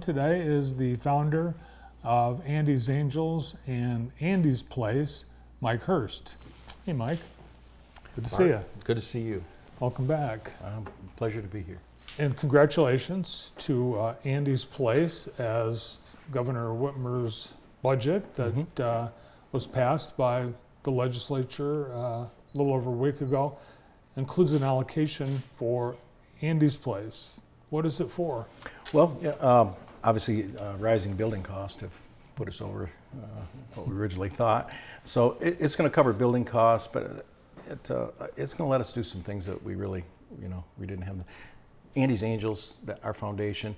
Today is the founder of Andy's Angels and Andy's Place, Mike Hurst. Hey, Mike. Good to see you. Good to see you. Welcome back. Pleasure to be here. And congratulations to Andy's Place as Governor Whitmer's budget that was passed by the legislature a little over a week ago includes an allocation for Andy's Place. What is it for? Well, obviously, rising building costs have put us over what we originally thought. So it's going to cover building costs, but it's going to let us do some things that we really, we didn't have. Andy's Angels, our foundation,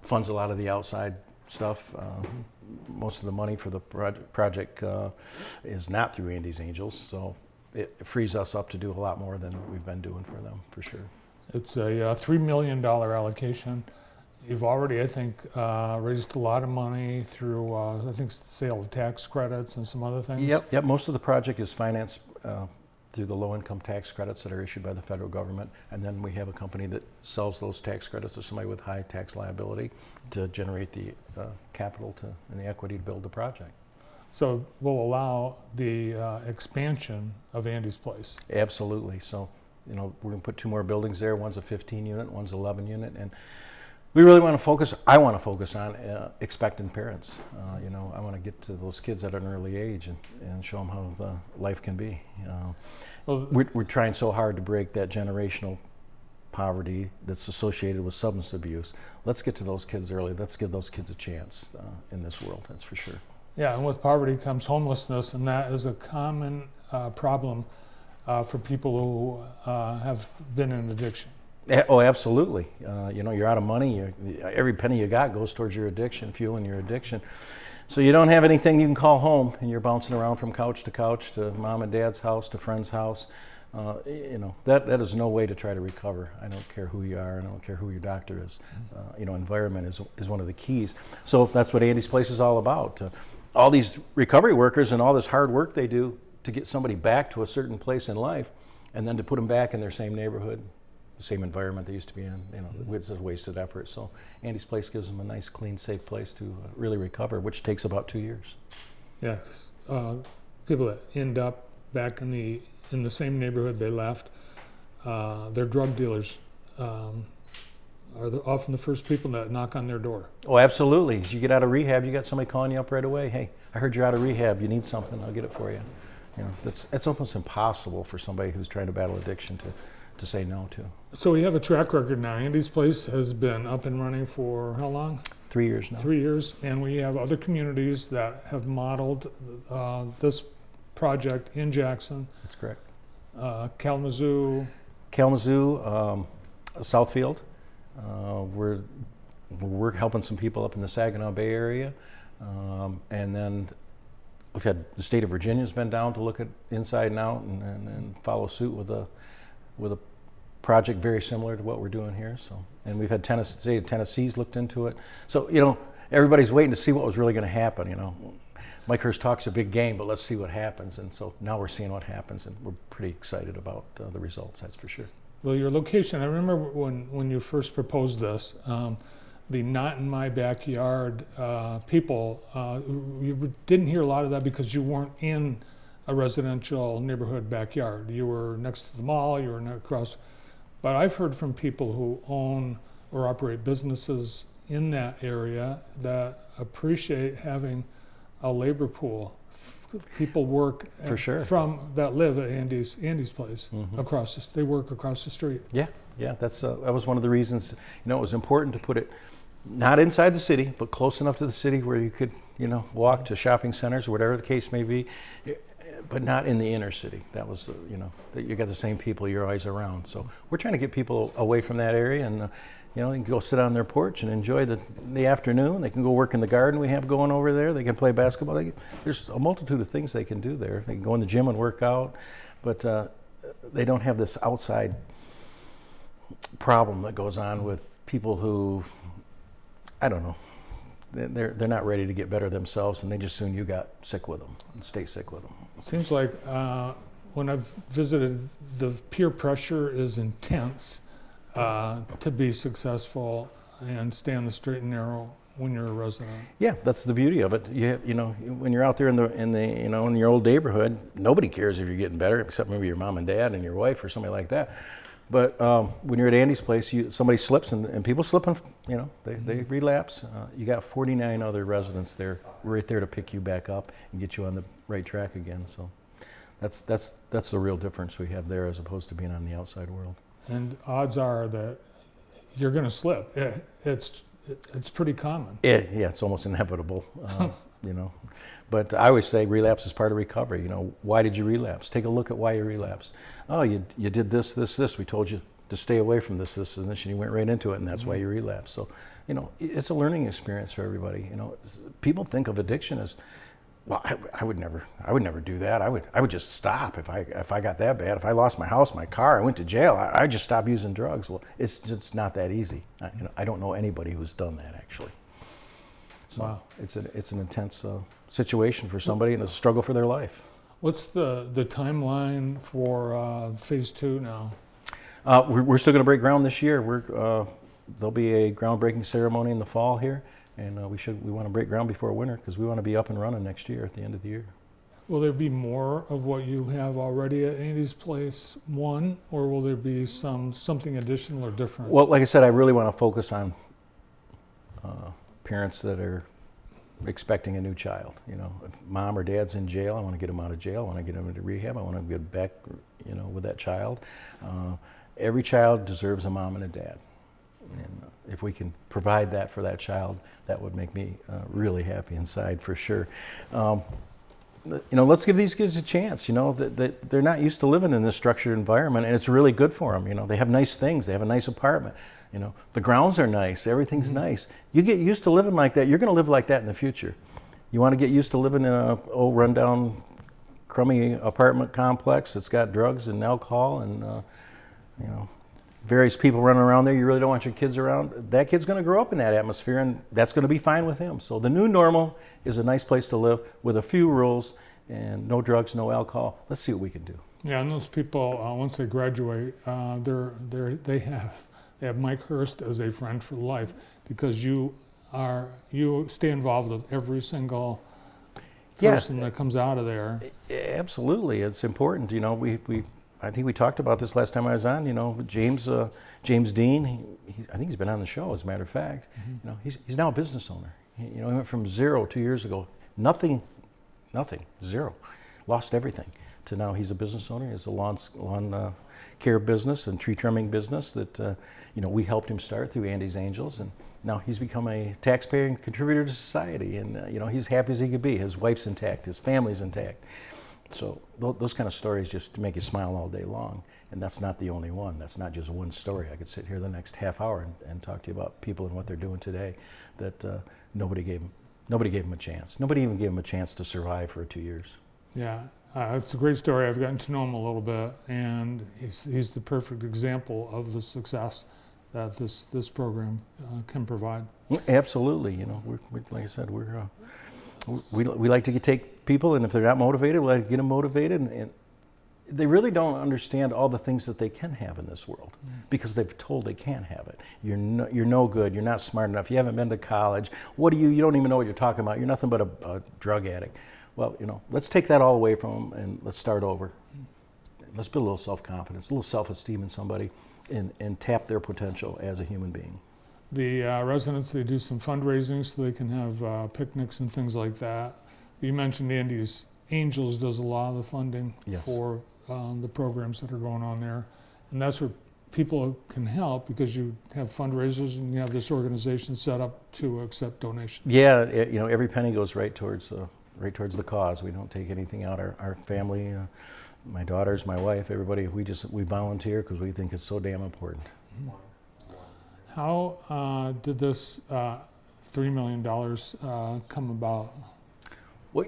funds a lot of the outside stuff. Most of the money for the project is not through Andy's Angels, so it frees us up to do a lot more than we've been doing for them, for sure. It's a $3 million allocation. You've already, I think, raised a lot of money through, I think, sale of tax credits and some other things. Yep. Most of the project is financed through the low-income tax credits that are issued by the federal government, and then we have a company that sells those tax credits to somebody with high tax liability to generate the capital and the equity to build the project. So we'll allow the expansion of Andy's Place. Absolutely. So, we're going to put 2 more buildings there. One's a 15-unit, one's 11-unit, and we really want to focus. I want to focus on expectant parents. I want to get to those kids at an early age and show them how life can be. We're trying so hard to break that generational poverty that's associated with substance abuse. Let's get to those kids early. Let's give those kids a chance in this world. That's for sure. Yeah, and with poverty comes homelessness, and that is a common problem for people who have been in addiction. Oh, absolutely. You're out of money. Every penny you got goes towards your addiction, fueling your addiction. So you don't have anything you can call home, and you're bouncing around from couch to mom and dad's house, to friend's house. That is no way to try to recover. I don't care who you are. I don't care who your doctor is. Environment is one of the keys. So that's what Andy's Place is all about. All these recovery workers and all this hard work they do to get somebody back to a certain place in life, and then to put them back in their same neighborhood, the same environment they used to be in. It's a wasted effort. So Andy's Place gives them a nice, clean, safe place to really recover, which takes about 2 years. Yeah, people that end up back in the same neighborhood they left, they're drug dealers. Are often the first people that knock on their door. Oh, absolutely. As you get out of rehab, you got somebody calling you up right away. Hey, I heard you're out of rehab. You need something. I'll get it for you. That's almost impossible for somebody who's trying to battle addiction to say no to. So we have a track record now. Andy's Place has been up and running for how long? 3 years now. 3 years, and we have other communities that have modeled this project in Jackson. That's correct. Kalamazoo, Southfield. We're helping some people up in the Saginaw Bay area, and then we've had the state of Virginia's been down to look at inside and out and follow suit with a project very similar to what we're doing here. So, and we've had state of Tennessee's looked into it. So everybody's waiting to see what was really going to happen. Mike Hurst talks a big game, but let's see what happens. And so now we're seeing what happens, and we're pretty excited about the results. That's for sure. Well, your location, I remember when you first proposed this, the not in my backyard people, you didn't hear a lot of that because you weren't in a residential neighborhood backyard. You were next to the mall, you were across. But I've heard from people who own or operate businesses in that area that appreciate having a labor pool. People work for sure that live at Andy's Place. Mm-hmm. They work across the street. Yeah. That was one of the reasons. It was important to put it not inside the city, but close enough to the city where you could, walk to shopping centers or whatever the case may be, but not in the inner city. That was, that you got the same people you're always around. So we're trying to get people away from that area, and they can go sit on their porch and enjoy the afternoon. They can go work in the garden we have going over there. They can play basketball. There's a multitude of things they can do there. They can go in the gym and work out, but they don't have this outside problem that goes on with people who, I don't know, they're not ready to get better themselves, and they just assume you got sick with them and stay sick with them. It seems like when I've visited, the peer pressure is intense to be successful. and stay on the straight and narrow when you're a resident. Yeah, that's the beauty of it. You know, when you're out there in your old neighborhood, nobody cares if you're getting better, except maybe your mom and dad and your wife or somebody like that. But when you're at Andy's place, somebody slips and people slip and they relapse. You got 49 other residents there, right there to pick you back up and get you on the right track again. So that's the real difference we have there as opposed to being on the outside world. And odds are that you're going to slip. It's pretty common. Yeah, it's almost inevitable, you know. But I always say relapse is part of recovery. You know, why did you relapse? Take a look at why you relapsed. Oh, you did this. We told you to stay away from this, and this, and you went right into it, and that's why you relapsed. So, you know, it's a learning experience for everybody. You know, people think of addiction as, well, I would never do that. I would just stop if I got that bad. If I lost my house, my car, I went to jail, I just stopped using drugs. Well, it's just not that easy. I don't know anybody who's done that actually. So wow. It's an intense situation for somebody and a struggle for their life. What's the timeline for phase 2 now? We're still going to break ground this year. There'll be a groundbreaking ceremony in the fall here, and we want to break ground before winter because we want to be up and running next year at the end of the year. Will there be more of what you have already at Andy's Place 1, or will there be something additional or different? Well, like I said, I really want to focus on parents that are expecting a new child. You know, if mom or dad's in jail, I want to get them out of jail. I want to get them into rehab. I want to get back, you know, with that child. Every child deserves a mom and a dad. And if we can provide that for that child, that would make me really happy inside for sure. You know, let's give these kids a chance. You know, that they're not used to living in this structured environment, and it's really good for them. You know, they have nice things. They have a nice apartment. You know, the grounds are nice. Everything's nice. You get used to living like that, you're going to live like that in the future. You want to get used to living in a old rundown, crummy apartment complex that's got drugs and alcohol and you know, various people running around there. You really don't want your kids around. That kid's going to grow up in that atmosphere, and that's going to be fine with him. So the new normal is a nice place to live with a few rules and no drugs, no alcohol. Let's see what we can do. Yeah, and those people, once they graduate, they have Mike Hurst as a friend for life because you stay involved with every single person that comes out of there. Absolutely, it's important. You know, I think we talked about this last time I was on. You know, James Dean. I think he's been on the show. As a matter of fact, you know, he's now a business owner. You know, he went from zero 2 years ago, nothing, zero, lost everything, to now he's a business owner. He has a lawn care business and tree trimming business that you know, we helped him start through Andy's Angels, and now he's become a taxpayer and contributor to society. And you know, he's happy as he could be. His wife's intact. His family's intact. So those kind of stories just make you smile all day long. And that's not the only one. That's not just one story. I could sit here the next half hour and talk to you about people and what they're doing today that nobody gave them a chance. Nobody even gave them a chance to survive for 2 years. Yeah, it's a great story. I've gotten to know him a little bit, and he's the perfect example of the success that this program can provide. Absolutely. You know, we're like I said, we like to take people, and if they're not motivated, we like to get them motivated, and they really don't understand all the things that they can have in this world because they've told they can't have it. You're no good. You're not smart enough. You haven't been to college. You don't even know what you're talking about. You're nothing but a drug addict. Well, you know, let's take that all away from them and let's start over. Let's build a little self-confidence, a little self-esteem in somebody, and tap their potential as a human being. The residents, they do some fundraising so they can have picnics and things like that. You mentioned Andy's Angels does a lot of the funding for the programs that are going on there. And that's where people can help because you have fundraisers and you have this organization set up to accept donations. Yeah, you know, every penny goes right towards the cause. We don't take anything out. Our family, my daughters, my wife, everybody, we volunteer because we think it's so damn important. How did this $3 million come about? Well,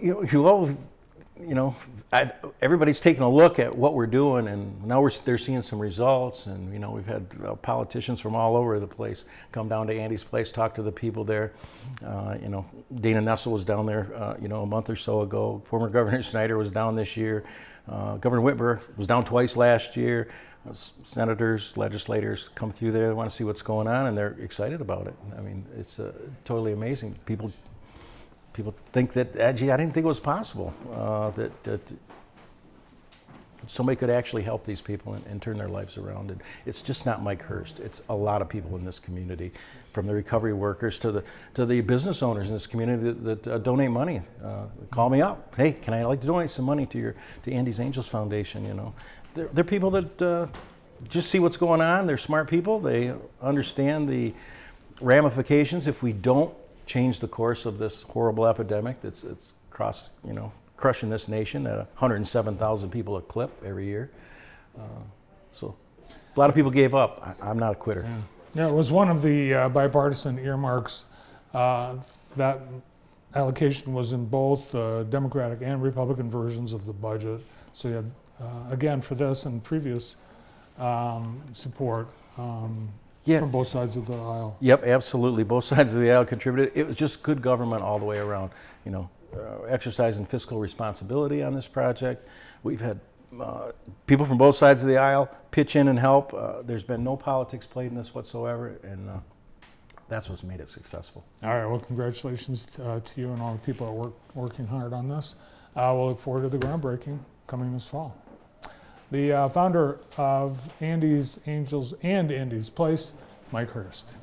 everybody's taking a look at what we're doing, and now they're seeing some results. And you know, we've had politicians from all over the place come down to Andy's Place, talk to the people there. You know, Dana Nessel was down there, a month or so ago. Former Governor Snyder was down this year. Governor Whitmer was down twice last year. senators, legislators come through there, they want to see what's going on, and they're excited about it. I mean, it's totally amazing. People think that, gee, I didn't think it was possible that somebody could actually help these people and turn their lives around. And it's just not Mike Hurst. It's a lot of people in this community, from the recovery workers to the business owners in this community that donate money. Call me up. Hey, can I like to donate some money to Andy's Angels Foundation? You know, they're people that just see what's going on. They're smart people. They understand the ramifications if we don't change the course of this horrible epidemic that's crushing this nation at 107,000 people a clip every year. So a lot of people gave up. I'm not a quitter. Yeah, it was one of the bipartisan earmarks. That allocation was in both Democratic and Republican versions of the budget. So you had, again, for this and previous support from both sides of the aisle. Yep, absolutely. Both sides of the aisle contributed. It was just good government all the way around. You know, exercising fiscal responsibility on this project. We've had people from both sides of the aisle pitch in and help. There's been no politics played in this whatsoever, and that's what's made it successful. All right, well, congratulations to you and all the people that working hard on this. We'll look forward to the groundbreaking coming this fall. The founder of Andy's Angels and Andy's Place, Mike Hurst.